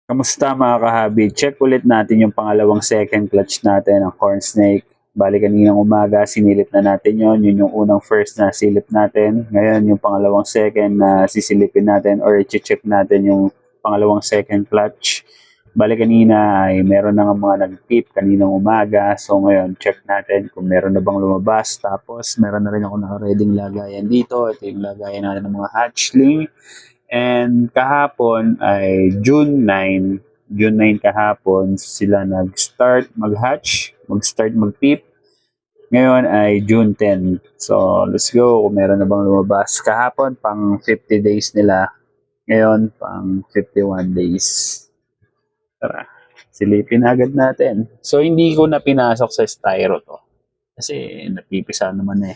Kamusta mga kahabi? Check ulit natin yung pangalawang second clutch natin ng corn snake. Bali kaninang umaga, sinilip na natin yon. Yun yung unang first na silip natin. Ngayon yung pangalawang second na sisilipin natin or i-check natin yung pangalawang second clutch. Bali kanina ay meron na nga mga nag-tip kaninang umaga. So ngayon, check natin kung meron na bang lumabas. Tapos meron na rin ako naka-reading lagayan dito. Ito yung lagayan natin ng mga hatchling. And kahapon ay June 9 kahapon sila nag-start mag-hatch, mag-start mag-peep. Ngayon ay June 10. So, let's go kung meron na bang lumabas. Kahapon, pang 50 days nila. Ngayon, pang 51 days. Tara, silipin agad natin. So, hindi ko na pinasok sa styro to. Kasi napipisa naman eh.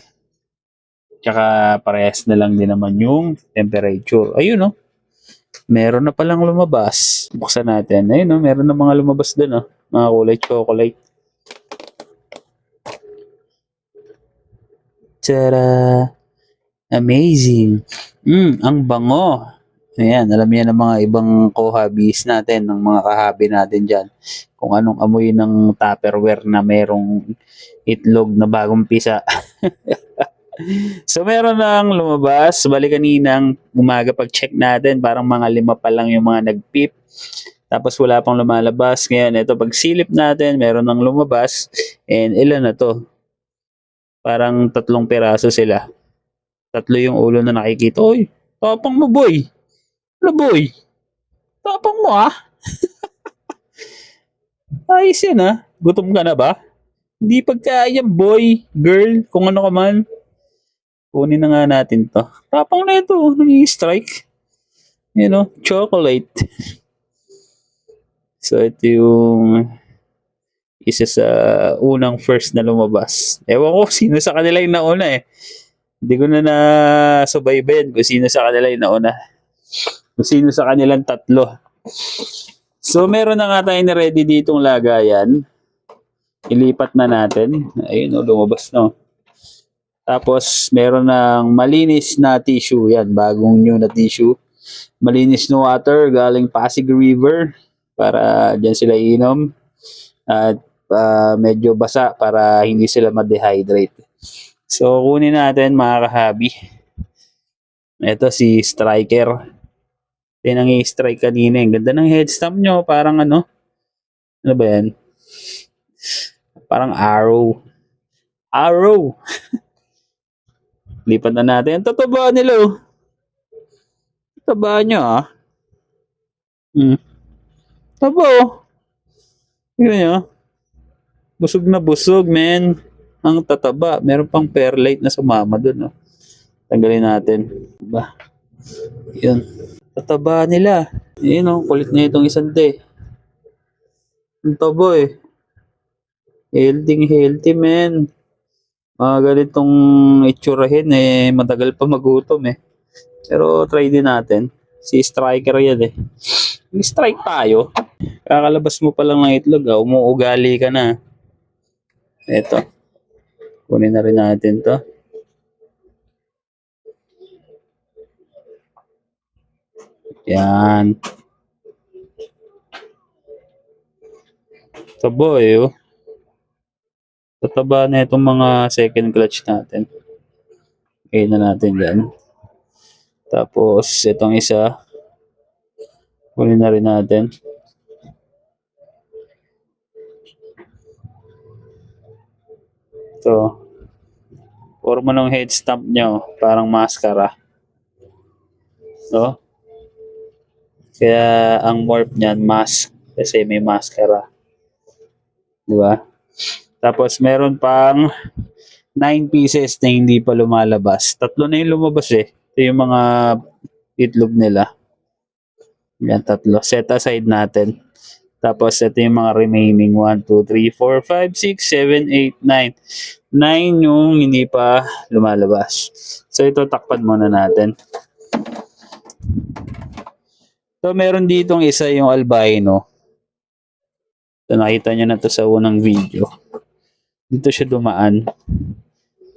Tsaka parehas na lang din naman yung temperature. Ayun no, meron na palang lumabas. Buksan natin. Ayun no, meron na mga lumabas dun oh. Mga kulay chocolate. Tara! Amazing! Ang bango! Ayan, alam yan ng mga ibang co-hobbies natin, ng mga kahabi natin dyan. Kung anong amoy ng Tupperware na merong itlog na bagong pisa. So meron nang lumabas, bali kaninang umaga pag-check natin, parang mga 5 pa lang yung mga nag-peep. Tapos wala pang lumalabas. Ngayon, ito pag silip natin, meron nang lumabas. And ilan na to? Parang 3 piraso sila. 3 yung ulo na nakikita. Uy, tapang mo boy. Ano boy? Tapang mo ah. Ayos yan ah. Gutom ka na ba? Hindi pagkaya boy, girl, kung ano ka man. Kunin na nga natin to. Tapang na ito, nag-i-strike. You know, chocolate. So ito yung isa sa unang first na lumabas. Ewan ko sino sa kanila yung nauna eh. Hindi ko na nasubaybayan kung sino sa kanila yung nauna. Kung sino sa kanilang 3. So meron na nga tayo na ready ditong lagayan. Ilipat na natin. Ayun o, lumabas na. Tapos meron ng malinis na tissue. Yan, bagong new na tissue. Malinis na water galing Pasig River para dyan sila inom. At medyo basa para hindi sila ma-dehydrate. So kunin natin mga kahabi. Ito si Striker. Yan ang i-strike kanina. Ang ganda ng head stamp nyo. Parang ano? Ano ba yan? Parang arrow. Arrow! Lipat na natin. Ang tataba nila oh. Taba nyo ah. Taba oh. Tignan nyo. Busog na busog, men. Ang tataba. Meron pang perlite na sumama dun oh. Tanggalin natin. Ba? Yun. Tataba nila. Yun oh. Kulit na itong isang te. Ang taba eh. Healthy, men. Mga ganitong itsurahin eh. Matagal pa magutom eh. Pero try din natin. Si Striker yan eh. Strike tayo. Kakalabas mo pa lang ng itlog ah. Umuugali ka na. Eto. Kunin na rin natin to. Yan. Taba eh oh. Tataba na itong mga second clutch natin. Okay na natin yan. Tapos itong isa. Kunin na rin natin. Ito. Forma ng head stamp nyo. Parang mascara. No? Kaya ang morph niyan mask. Kasi may mascara. Diba? Tapos meron pang 9 pieces na hindi pa lumalabas. 3 na yung lumabas eh. Ito yung mga itlog nila. Yan, 3. Set aside natin. Tapos ito yung mga remaining 1, 2, 3, 4, 5, 6, 7, 8, 9. 9 yung hindi pa lumalabas. So ito takpan muna natin. So meron ditong isa yung albino. So nakita nyo na to sa unang video. Dito siya dumaan.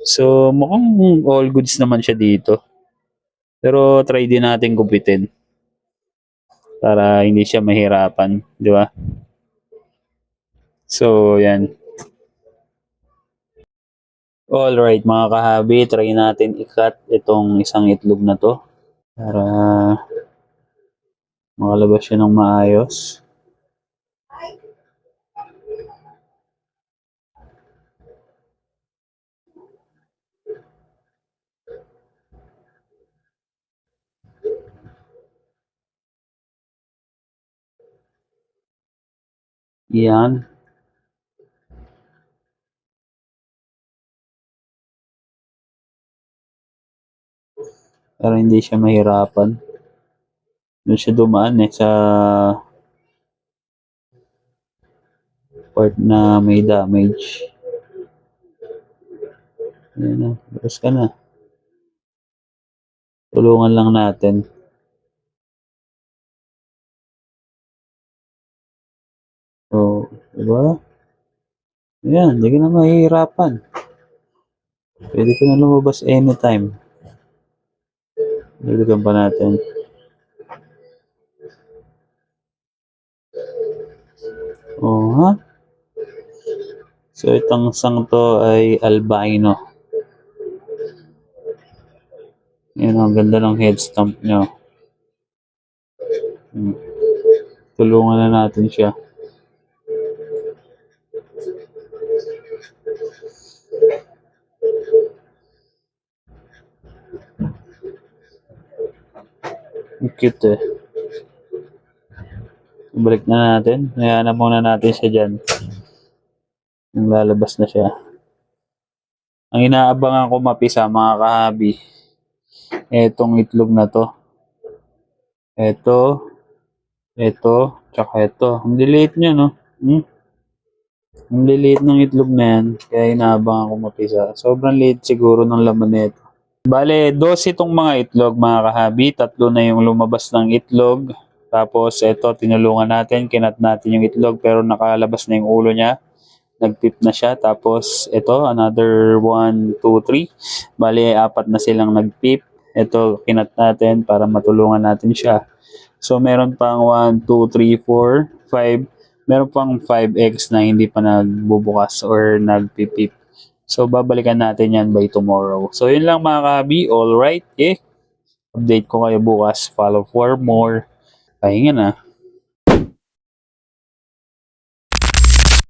So mukhang all goods naman siya dito. Pero try din natin gupitin. para hindi siya mahirapan, di ba? So, yan. Alright mga kahabi, try natin i-cut itong isang itlog na to para makalabas siya ng maayos. Yan. Para hindi siya mahirapan. Doon siya dumaan sa part na may damage. Ayan na, baras ka na. Tulungan lang natin. So, diba? Ayan, hindi ka na mahihirapan. Pwede ka na lumabas anytime. Dagdagan pa natin. Oh, ha? So, itong sang to ay albino. Yan, ang ganda ng head stamp nyo. Tulungan na natin siya. Ang cute eh. Balik na natin. Hayaan na muna natin siya dyan. Yung lalabas na siya. Ang inaabangan ko mapisa mga kahabi, etong itlog na to. Ito, tsaka ito. Ang liliit niya, no? Ang liliit ng itlog na yan, kaya inaabangan ko mapisa. Sobrang liit siguro ng laman nito. Bale, 12 itong mga itlog mga kahabi. 3 na yung lumabas ng itlog. Tapos ito, tinulungan natin, kinat natin yung itlog pero nakalabas na yung ulo niya. Nagpip na siya. Tapos ito, another 1, 2, 3. Bale, 4 na silang nagpip. Ito, kinat natin para matulungan natin siya. So, meron pang 1, 2, 3, 4, 5. Meron pang 5 eggs na hindi pa nagbubukas or nagpipip. So, babalikan natin yan by tomorrow. So, yun lang mga kahabi. Alright, Update ko kayo bukas. Follow for more. Pahinga na.